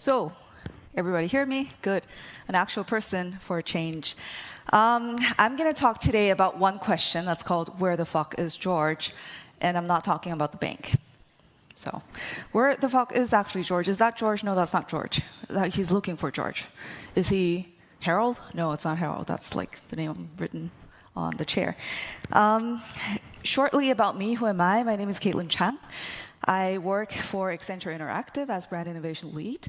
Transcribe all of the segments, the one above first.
So, everybody hear me? Good. An actual person for a change. I'm going to talk today about one question that's called, where the fuck is George? And I'm not talking about the bank. So, where the fuck is actually George? Is that George? No, that's not George. He's looking for George. Is he Harold? No, it's not Harold. That's like the name written on the chair. Shortly about me, who am I? My name is Kaitlyn Chang. I work for Accenture Interactive as brand innovation lead.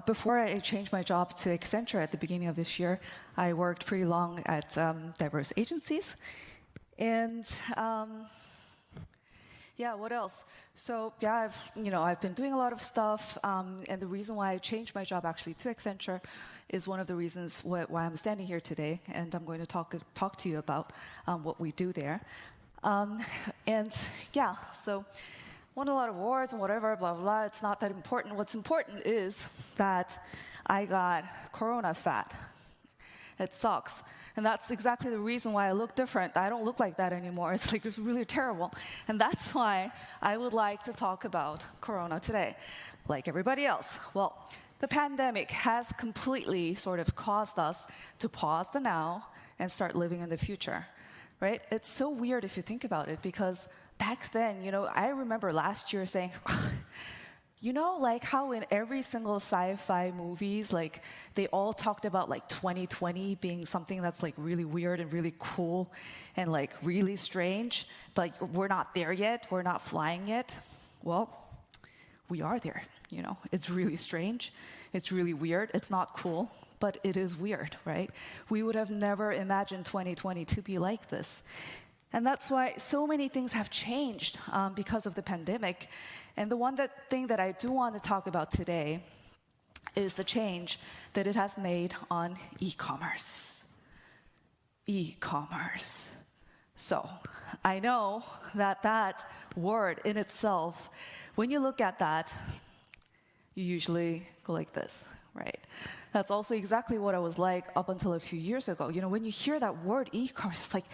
Before I changed my job to Accenture at the beginning of this year, I worked pretty long at diverse agencies. And yeah, what else? So yeah, I've been doing a lot of stuff, and the reason why I changed my job actually to Accenture is one of the reasons why I'm standing here today, and I'm going to talk to you about what we do there. And yeah, so won a lot of awards and whatever, blah, blah, blah. It's not that important. What's important is that I got Corona fat. It sucks. And that's exactly the reason why I look different. I don't look like that anymore. It's really terrible. And that's why I would like to talk about Corona today, like everybody else. Well, the pandemic has completely sort of caused us to pause the now and start living in the future, right? It's so weird if you think about it, because back then, I remember last year saying, like how in every single sci-fi movies, like they all talked about like 2020 being something that's like really weird and really cool and like really strange, but we're not there yet, we're not flying yet. Well, we are there, It's really strange, it's really weird, it's not cool, but it is weird, right? We would have never imagined 2020 to be like this. And that's why so many things have changed because of the pandemic. And the thing that I do want to talk about today is the change that it has made on e-commerce. E-commerce. So I know that word in itself, when you look at that, you usually go like this, right? That's also exactly what I was like up until a few years ago. When you hear that word e-commerce, it's like,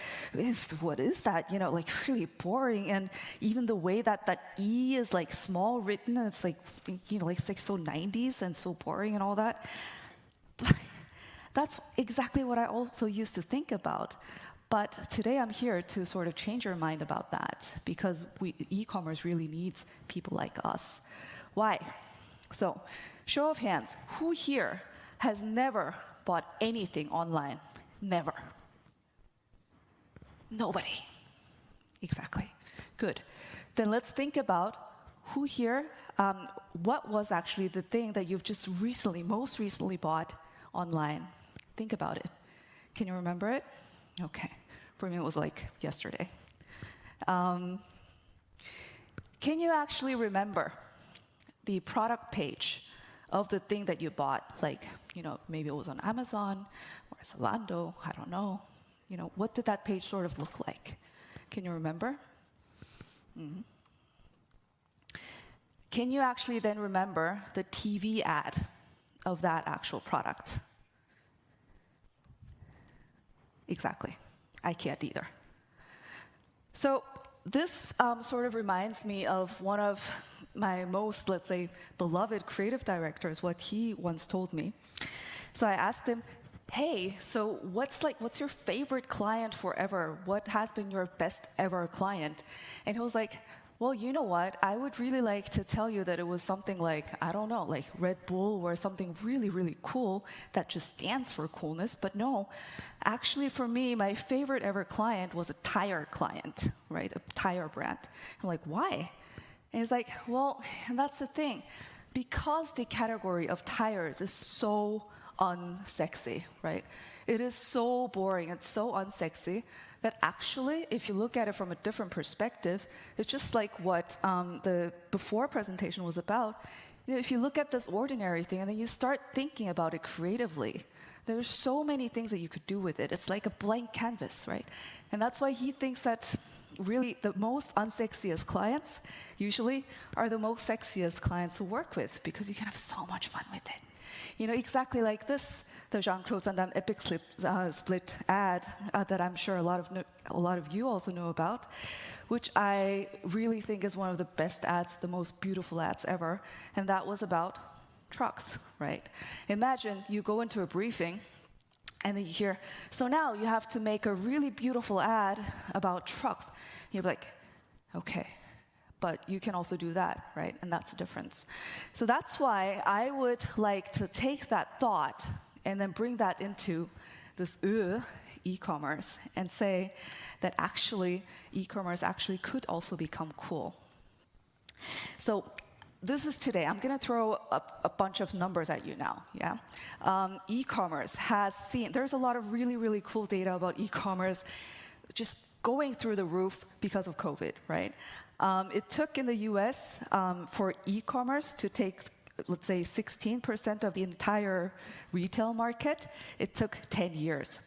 what is that? Like really boring. And even the way that E is like small written, and it's like, it's like so 90s and so boring and all that. But that's exactly what I also used to think about. But today I'm here to sort of change your mind about that, because e-commerce really needs people like us. Why? So, show of hands, who here has never bought anything online? Never. Nobody. Exactly. Good. Then let's think about who here, what was actually the thing that you've just most recently bought online? Think about it. Can you remember it? Okay. For me, it was like yesterday. Can you actually remember the product page of the thing that you bought? Like, maybe it was on Amazon or Zalando, I don't know. What did that page sort of look like? Can you remember? Mm-hmm. Can you actually then remember the TV ad of that actual product? Exactly. I can't either. So this sort of reminds me of one of my most, let's say, beloved creative directors, what he once told me. So I asked him, hey, so what's your favorite client forever? What has been your best ever client? And he was like, well, you know what? I would really like to tell you that it was something like, I don't know, like Red Bull or something really, really cool that just stands for coolness. But no, actually for me, my favorite ever client was a tire client, right? A tire brand. I'm like, why? And he's like, well, and that's the thing. Because the category of tires is so unsexy, right? It is so boring and so unsexy that actually, if you look at it from a different perspective, it's just like what the before presentation was about. If you look at this ordinary thing and then you start thinking about it creatively, there's so many things that you could do with it. It's like a blank canvas, right? And that's why he thinks that really the most unsexiest clients usually are the most sexiest clients to work with, because you can have so much fun with it. Exactly like this, the Jean-Claude Van Damme Epic Split ad that I'm sure a lot of you also know about, which I really think is one of the best ads, the most beautiful ads ever. And that was about trucks, right? Imagine you go into a briefing and then you hear, so now you have to make a really beautiful ad about trucks. You're like, okay, but you can also do that, right? And that's the difference. So that's why I would like to take that thought and then bring that into this e-commerce and say that actually e-commerce actually could also become cool. So this is today. I'm going to throw a bunch of numbers at you now. Yeah, e-commerce has seen. There's a lot of really, really cool data about e-commerce, just going through the roof because of COVID. Right? It took in the U.S. For e-commerce to take, let's say, 16% of the entire retail market. It took 10 years.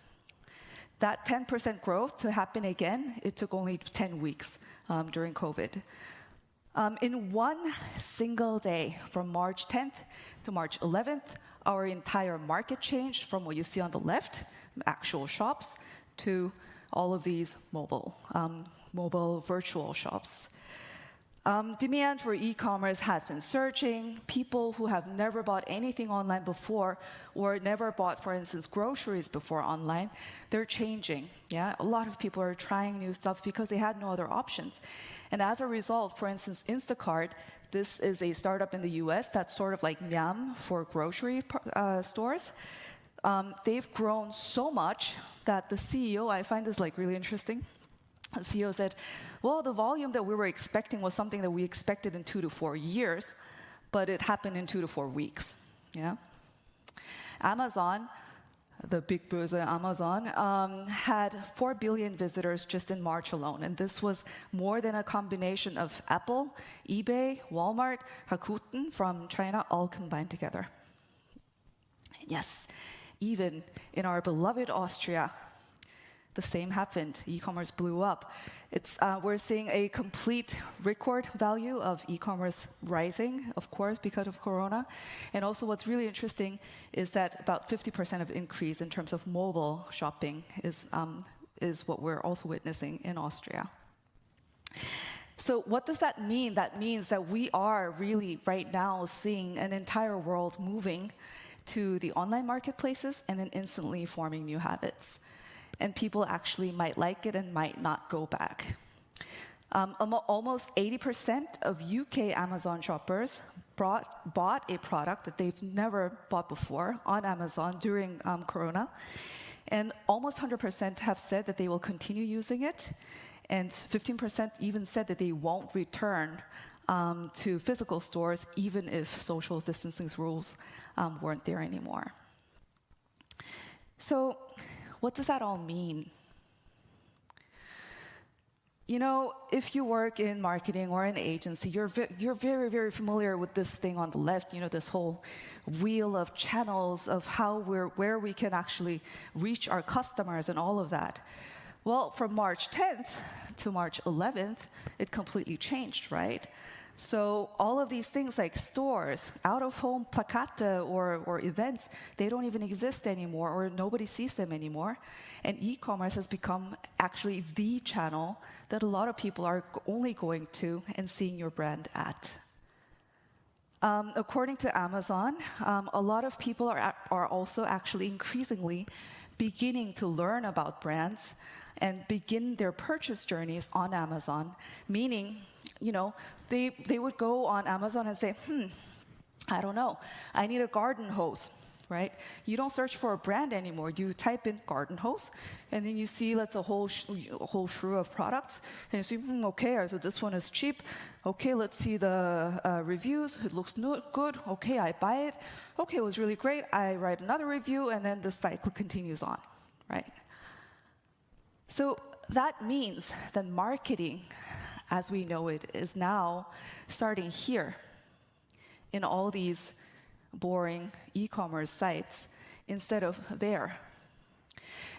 That 10% growth to happen again, it took only 10 weeks during COVID. In one single day, from March 10th to March 11th, our entire market changed from what you see on the left, actual shops, to all of these mobile virtual shops. Demand for e-commerce has been surging. People who have never bought anything online before or never bought, for instance, groceries before online, they're changing. Yeah, a lot of people are trying new stuff because they had no other options. And as a result, for instance, Instacart, this is a startup in the US that's sort of like Nyam for grocery stores. They've grown so much that the CEO, I find this like really interesting. The CEO said, well, the volume that we were expecting was something that we expected in 2 to 4 years, but it happened in 2 to 4 weeks. Yeah. Amazon, the big böse Amazon, had 4 billion visitors just in March alone. And this was more than a combination of Apple, eBay, Walmart, Rakuten from China, all combined together. Yes, even in our beloved Austria, the same happened. E-commerce blew up. We're seeing a complete record value of e-commerce rising, of course, because of Corona. And also what's really interesting is that about 50% of increase in terms of mobile shopping is what we're also witnessing in Austria. So what does that mean? That means that we are really right now seeing an entire world moving to the online marketplaces and then instantly forming new habits. And people actually might like it and might not go back. Almost 80% of UK Amazon shoppers bought a product that they've never bought before on Amazon during Corona. And almost 100% have said that they will continue using it. And 15% even said that they won't return to physical stores even if social distancing rules weren't there anymore. So, what does that all mean? You know, if you work in marketing or an agency, you're very, very familiar with this thing on the left, you know, this whole wheel of channels of where we can actually reach our customers and all of that. Well, from March 10th to March 11th, it completely changed, right? So all of these things like stores, out-of-home plakate or events, they don't even exist anymore or nobody sees them anymore. And e-commerce has become actually the channel that a lot of people are only going to and seeing your brand at. According to Amazon, a lot of people are also actually increasingly beginning to learn about brands and begin their purchase journeys on Amazon, meaning, you know, they would go on Amazon and say, I don't know, I need a garden hose, right? You don't search for a brand anymore. You type in garden hose, and then you see that's a whole shrew of products, and you see, okay, so this one is cheap. Okay, let's see the reviews. It looks good. Okay, I buy it. Okay, it was really great. I write another review, and then the cycle continues on, right? So that means that marketing, as we know it, is now starting here in all these boring e-commerce sites instead of there.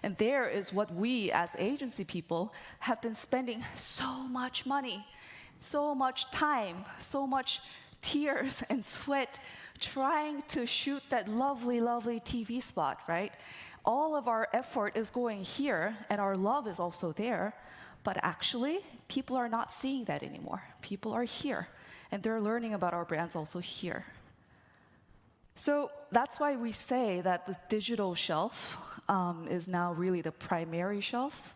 And there is what we as agency people have been spending so much money, so much time, so much tears and sweat trying to shoot that lovely, lovely TV spot, right? All of our effort is going here and our love is also there. But actually, people are not seeing that anymore. People are here, and they're learning about our brands also here. So that's why we say that the digital shelf is now really the primary shelf,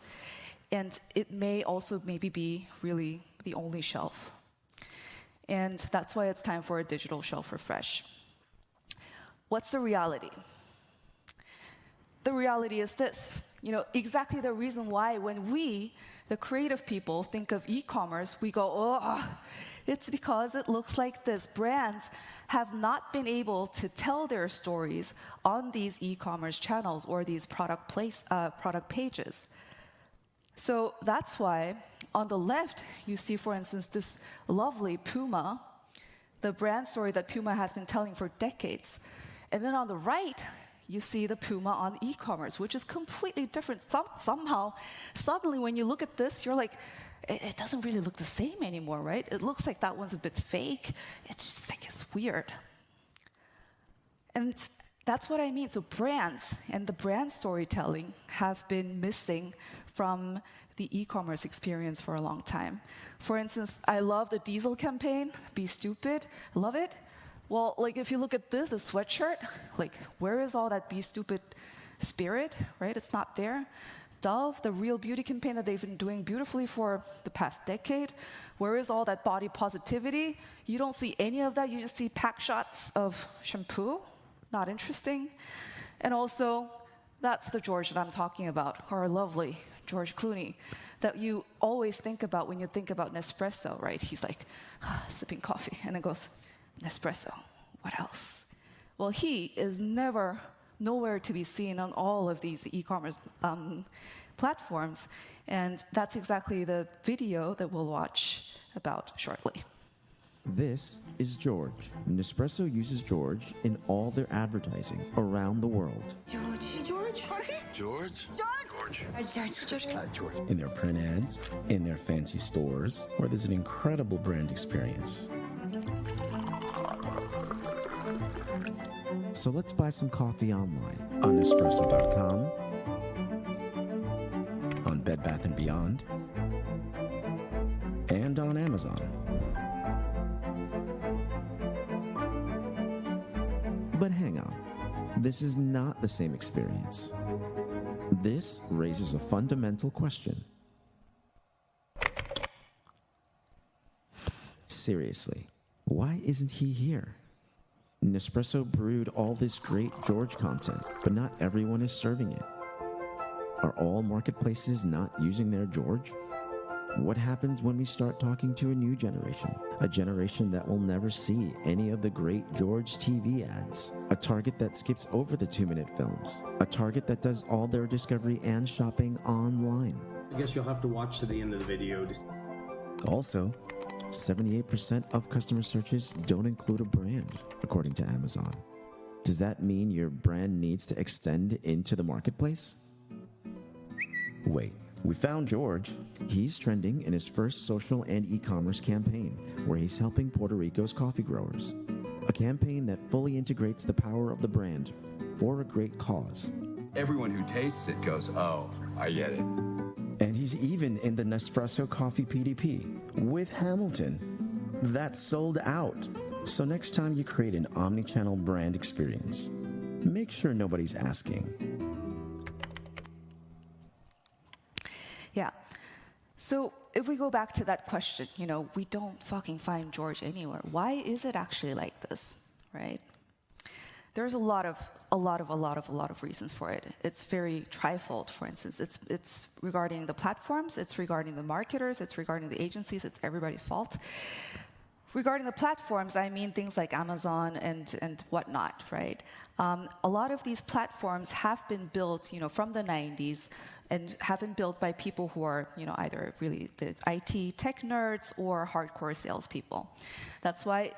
and it may also maybe be really the only shelf. And that's why it's time for a digital shelf refresh. What's the reality? The reality is this, exactly the reason why when we, the creative people, think of e-commerce, we go, oh, it's because it looks like this. Brands have not been able to tell their stories on these e-commerce channels or these product pages. So that's why on the left, you see, for instance, this lovely Puma, the brand story that Puma has been telling for decades. And then on the right, you see the Puma on e-commerce, which is completely different. Somehow, suddenly when you look at this, you're like, it doesn't really look the same anymore, right? It looks like that one's a bit fake. It's just like, it's weird. And that's what I mean. So brands and the brand storytelling have been missing from the e-commerce experience for a long time. For instance, I love the Diesel campaign, Be Stupid, love it. Well, like if you look at this, a sweatshirt, like where is all that Be Stupid spirit, right? It's not there. Dove, the Real Beauty campaign that they've been doing beautifully for the past decade, where is all that body positivity? You don't see any of that. You just see pack shots of shampoo. Not interesting. And also, that's the George that I'm talking about, our lovely George Clooney, that you always think about when you think about Nespresso, right? He's like, sipping coffee, and then goes, Nespresso, what else? Well, he is nowhere to be seen on all of these e-commerce platforms, and that's exactly the video that we'll watch about shortly. This is George. Nespresso uses George in all their advertising around the world. George. George. George? George. In their print ads, in their fancy stores, where there's an incredible brand experience. So let's buy some coffee online on Nespresso.com, on Bed Bath & Beyond, and on Amazon. But hang on, this is not the same experience. This raises a fundamental question. Seriously, why isn't he here? Nespresso brewed all this great George content, but not everyone is serving it. Are all marketplaces not using their George? What happens when we start talking to a new generation? A generation that will never see any of the great George TV ads. A target that skips over the 2-minute films. A target that does all their discovery and shopping online. I guess you'll have to watch to the end of the video. Also, 78% of customer searches don't include a brand, according to Amazon. Does that mean your brand needs to extend into the marketplace? Wait, we found George. He's trending in his first social and e-commerce campaign, where he's helping Puerto Rico's coffee growers. A campaign that fully integrates the power of the brand for a great cause. Everyone who tastes it goes, oh, I get it. And he's even in the Nespresso Coffee PDP with Hamilton. That's sold out. So next time you create an omni-channel brand experience, make sure nobody's asking. Yeah. So if we go back to that question, we don't fucking find George anywhere. Why is it actually like this, right? There's a lot of reasons for it. It's very trifold, for instance. It's regarding the platforms, it's regarding the marketers, it's regarding the agencies, it's everybody's fault. Regarding the platforms, I mean things like Amazon and whatnot, right? A lot of these platforms have been built, from the 90s and have been built by people who are, either really the IT tech nerds or hardcore salespeople. That's why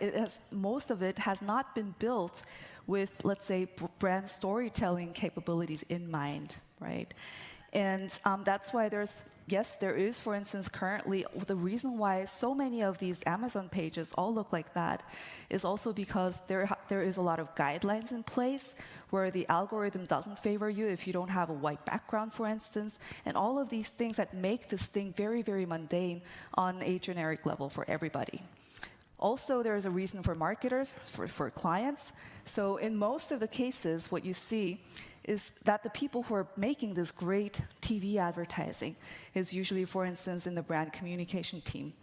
most of it has not been built with, let's say, brand storytelling capabilities in mind, right? And that's why there is, for instance, currently, the reason why so many of these Amazon pages all look like that is also because there is a lot of guidelines in place where the algorithm doesn't favor you if you don't have a white background, for instance, and all of these things that make this thing very, very mundane on a generic level for everybody. Also, there is a reason for marketers, for clients. So in most of the cases, what you see is that the people who are making this great TV advertising is usually, for instance, in the brand communication team.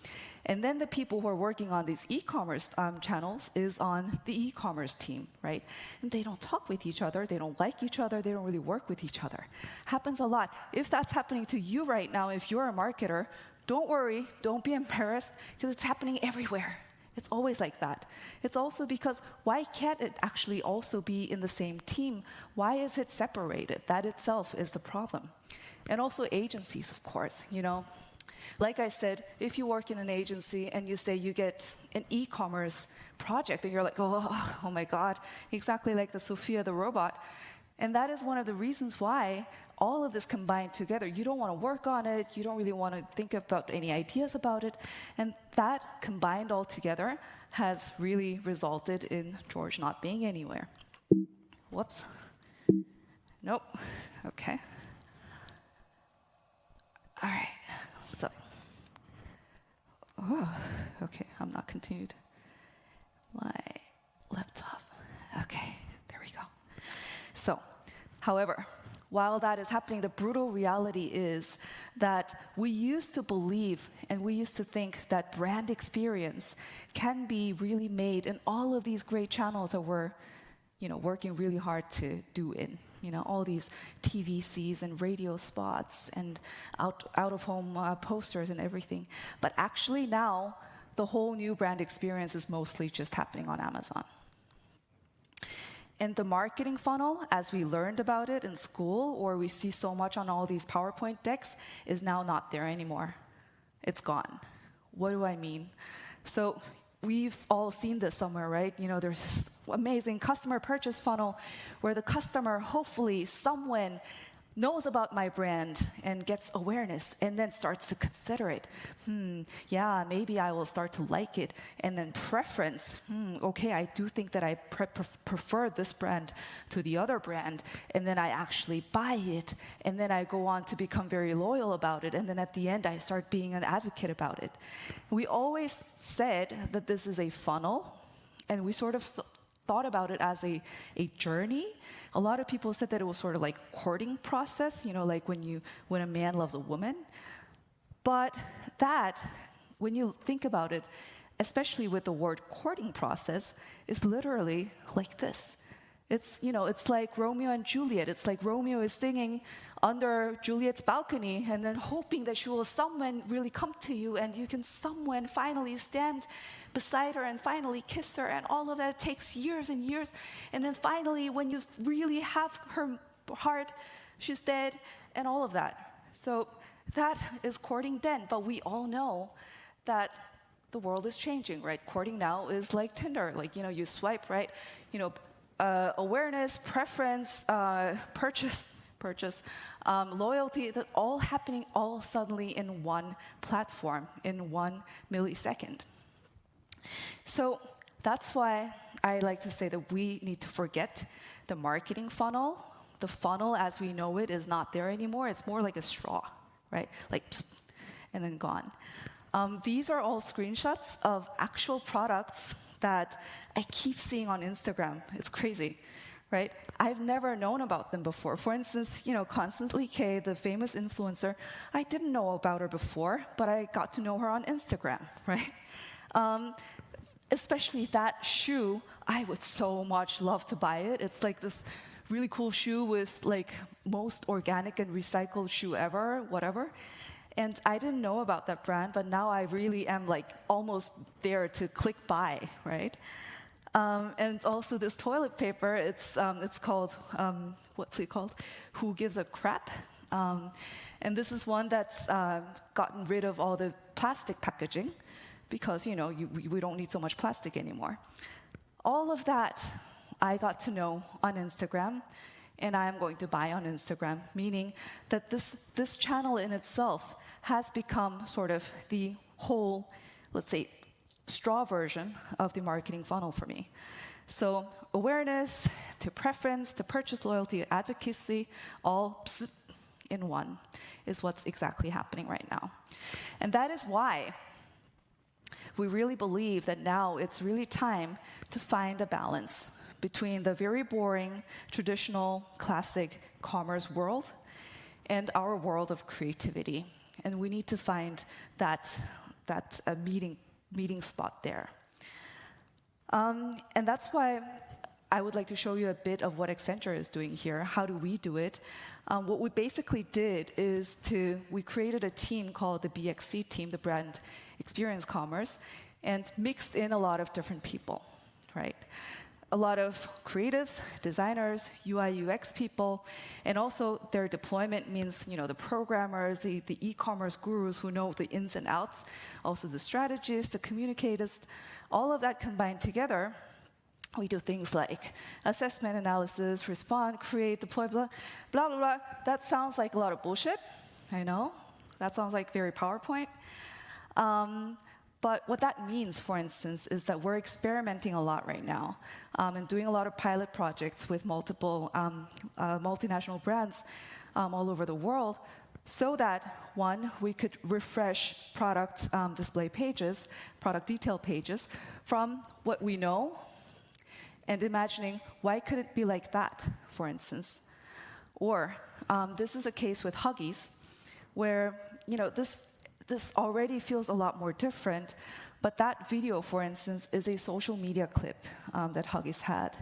And then the people who are working on these e-commerce channels is on the e-commerce team, right? And they don't talk with each other, they don't like each other, they don't really work with each other. Happens a lot. If that's happening to you right now, if you're a marketer, don't worry, don't be embarrassed, because it's happening everywhere. It's always like that. It's also because why can't it actually also be in the same team? Why is it separated? That itself is the problem. And also agencies, of course, you know. Like I said, if you work in an agency and you say you get an e-commerce project and you're like, oh my God, exactly like the Sophia the robot. And that is one of the reasons why all of this combined together, you don't want to work on it, you don't really want to think about any ideas about it. And that combined all together has really resulted in George not being anywhere. Whoops. Nope. Okay. All right. So, okay, I'm not continued. My laptop. Okay, there we go. So, however, while that is happening, the brutal reality is that we used to believe and we used to think that brand experience can be really made in all of these great channels that we're, working really hard to do in. All these TVCs and radio spots and out-of-home posters and everything. But actually now, the whole new brand experience is mostly just happening on Amazon. And the marketing funnel, as we learned about it in school, or we see so much on all these PowerPoint decks, is now not there anymore. It's gone. What do I mean? So we've all seen this somewhere, right? There's this amazing customer purchase funnel where the customer, hopefully someone knows about my brand and gets awareness and then starts to consider it. Yeah, maybe I will start to like it. And then preference. Okay, I do think that I prefer this brand to the other brand. And then I actually buy it. And then I go on to become very loyal about it. And then at the end, I start being an advocate about it. We always said that this is a funnel. And we sort of thought about it as a journey. A lot of people said that it was sort of like courting process, like when a man loves a woman. But that, when you think about it, especially with the word courting process, is literally like this. It's like Romeo and Juliet. It's like Romeo is singing under Juliet's balcony and then hoping that someone really come to you and you can someone finally stand beside her and finally kiss her, and all of that takes years and years. And then finally, when you really have her heart, she's dead, and all of that. So that is courting then. But we all know that the world is changing, right? Courting now is like Tinder. Like, you swipe, right? Awareness, preference, purchase, loyalty, that all happening all suddenly in one platform, in 1 millisecond. So that's why I like to say that we need to forget the marketing funnel. The funnel as we know it is not there anymore. It's more like a straw, right? Like, psst, and then gone. These are all screenshots of actual products that I keep seeing on Instagram. It's crazy, right? I've never known about them before. For instance, Constantly K, the famous influencer, I didn't know about her before, but I got to know her on Instagram, right? Especially that shoe, I would so much love to buy it. It's like this really cool shoe with like most organic and recycled shoe ever, whatever. And I didn't know about that brand, but now I really am like almost there to click buy, right? And also this toilet paper, it's called, what's it called? Who Gives a Crap? And this is one that's gotten rid of all the plastic packaging because, we don't need so much plastic anymore. All of that I got to know on Instagram, and I am going to buy on Instagram, meaning that this channel in itself has become sort of the whole, let's say, straw version of the marketing funnel for me. So awareness, to preference, to purchase, loyalty, advocacy, all in one is what's exactly happening right now. And that is why we really believe that now it's really time to find a balance between the very boring, traditional, classic commerce world and our world of creativity. And we need to find that meeting spot there. And that's why I would like to show you a bit of what Accenture is doing here. How do we do it? What we basically did is we created a team called the Bxc Team, the Brand Experience Commerce, and mixed in a lot of different people, right? A lot of creatives, designers, UI, UX people, and also their deployment means, the programmers, the e-commerce gurus who know the ins and outs, also the strategists, the communicators, all of that combined together. We do things like assessment, analysis, respond, create, deploy, blah, blah, blah, blah. That sounds like a lot of bullshit, I know. That sounds like very PowerPoint. But what that means, for instance, is that we're experimenting a lot right now and doing a lot of pilot projects with multiple multinational brands all over the world so that, one, we could refresh product display pages, product detail pages from what we know and imagining why could it be like that, for instance. Or this is a case with Huggies where, this already feels a lot more different, but that video, for instance, is a social media clip that Huggies had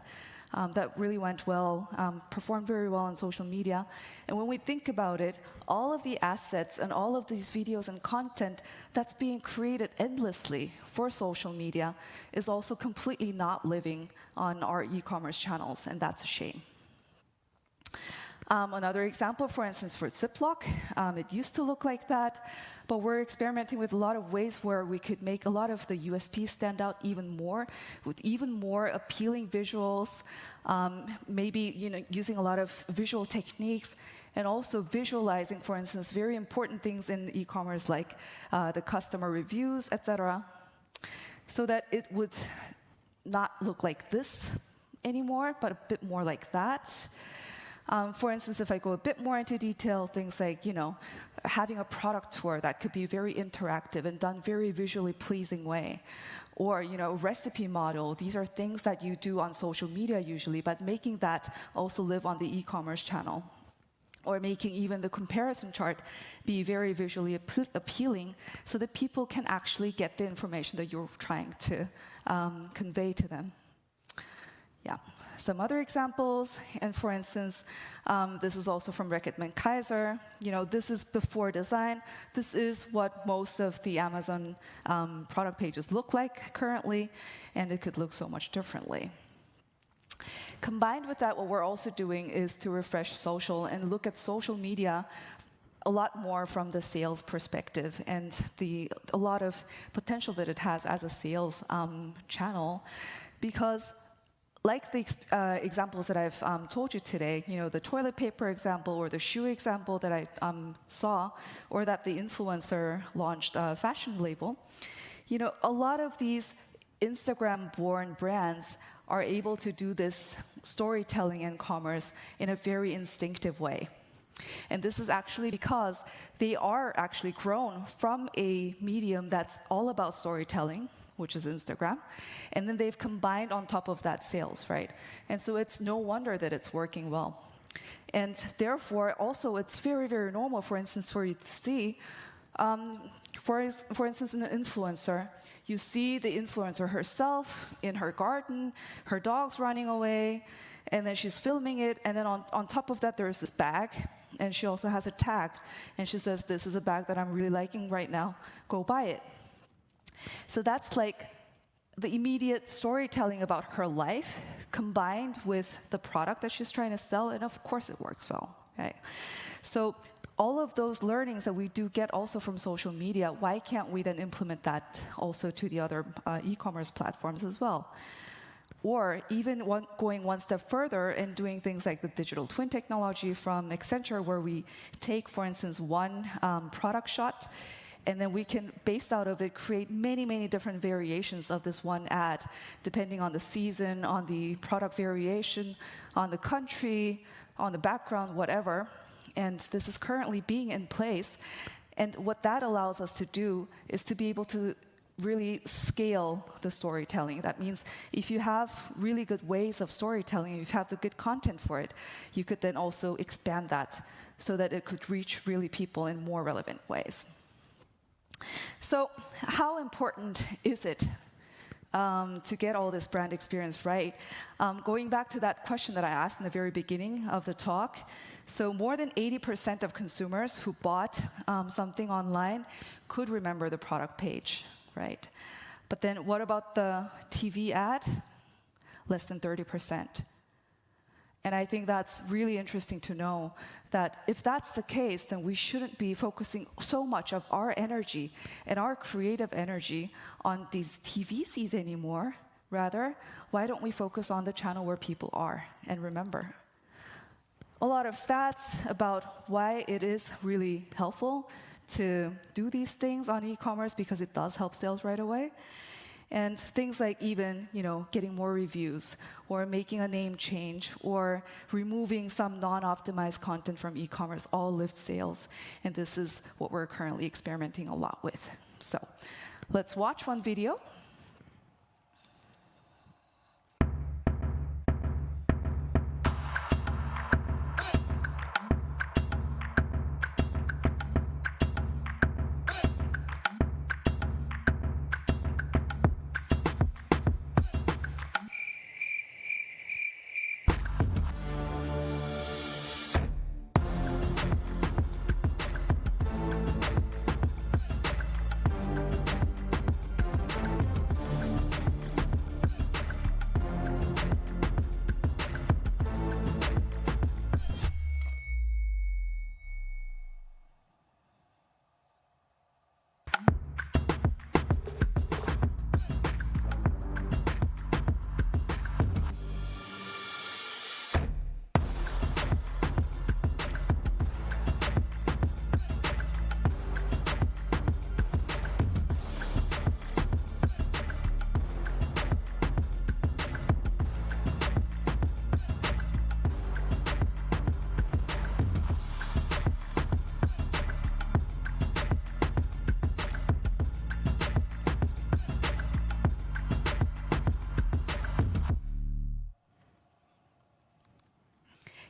that really went well, performed very well on social media. And when we think about it, all of the assets and all of these videos and content that's being created endlessly for social media is also completely not living on our e-commerce channels, and that's a shame. Another example, for instance, for Ziploc, it used to look like that, but we're experimenting with a lot of ways where we could make a lot of the USPs stand out even more, with even more appealing visuals, maybe using a lot of visual techniques, and also visualizing, for instance, very important things in e-commerce like the customer reviews, etc., so that it would not look like this anymore, but a bit more like that. For instance, if I go a bit more into detail, things like, having a product tour that could be very interactive and done very visually pleasing way. Or, recipe model. These are things that you do on social media usually, but making that also live on the e-commerce channel. Or making even the comparison chart be very visually appealing so that people can actually get the information that you're trying to convey to them. Yeah, some other examples, and for instance, this is also from Reckitt Kaiser. This is before design. This is what most of the Amazon product pages look like currently, and it could look so much differently. Combined with that, what we're also doing is to refresh social and look at social media a lot more from the sales perspective and a lot of potential that it has as a sales channel, because like the examples that I've told you today, the toilet paper example or the shoe example that I saw, or that the influencer launched a fashion label, a lot of these Instagram-born brands are able to do this storytelling and commerce in a very instinctive way. And this is actually because they are actually grown from a medium that's all about storytelling, which is Instagram, and then they've combined on top of that sales, right? And so it's no wonder that it's working well. And therefore, also, it's very, very normal, for instance, for you to see, for instance, in an influencer, you see the influencer herself in her garden, her dog's running away, and then she's filming it, and then on top of that, there's this bag, and she also has it tagged, and she says, this is a bag that I'm really liking right now, go buy it. So that's like the immediate storytelling about her life combined with the product that she's trying to sell, and of course it works well, right? So all of those learnings that we do get also from social media, why can't we then implement that also to the other e-commerce platforms as well? Or even going one step further and doing things like the digital twin technology from Accenture, where we take, for instance, one product shot, and then we can, based out of it, create many, many different variations of this one ad, depending on the season, on the product variation, on the country, on the background, whatever. And this is currently being in place. And what that allows us to do is to be able to really scale the storytelling. That means if you have really good ways of storytelling, if you have the good content for it, you could then also expand that so that it could reach really people in more relevant ways. So how important is it to get all this brand experience right? Going back to that question that I asked in the very beginning of the talk, so more than 80% of consumers who bought something online could remember the product page, right? But then what about the TV ad? Less than 30%. And I think that's really interesting to know that if that's the case, then we shouldn't be focusing so much of our energy and our creative energy on these TVCs anymore. Rather, why don't we focus on the channel where people are and remember? A lot of stats about why it is really helpful to do these things on e-commerce, because it does help sales right away. And things like even, getting more reviews, or making a name change, or removing some non-optimized content from e-commerce all lift sales. And this is what we're currently experimenting a lot with. So let's watch one video.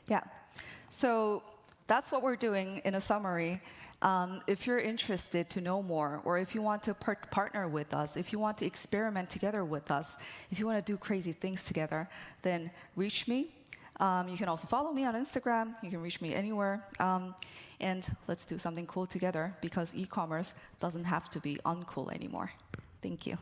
Yeah, so that's what we're doing in a summary. If you're interested to know more, or if you want to partner with us, if you want to experiment together with us, if you want to do crazy things together, then reach me. You can also follow me on Instagram. You can reach me anywhere. And let's do something cool together, because e-commerce doesn't have to be uncool anymore. Thank you.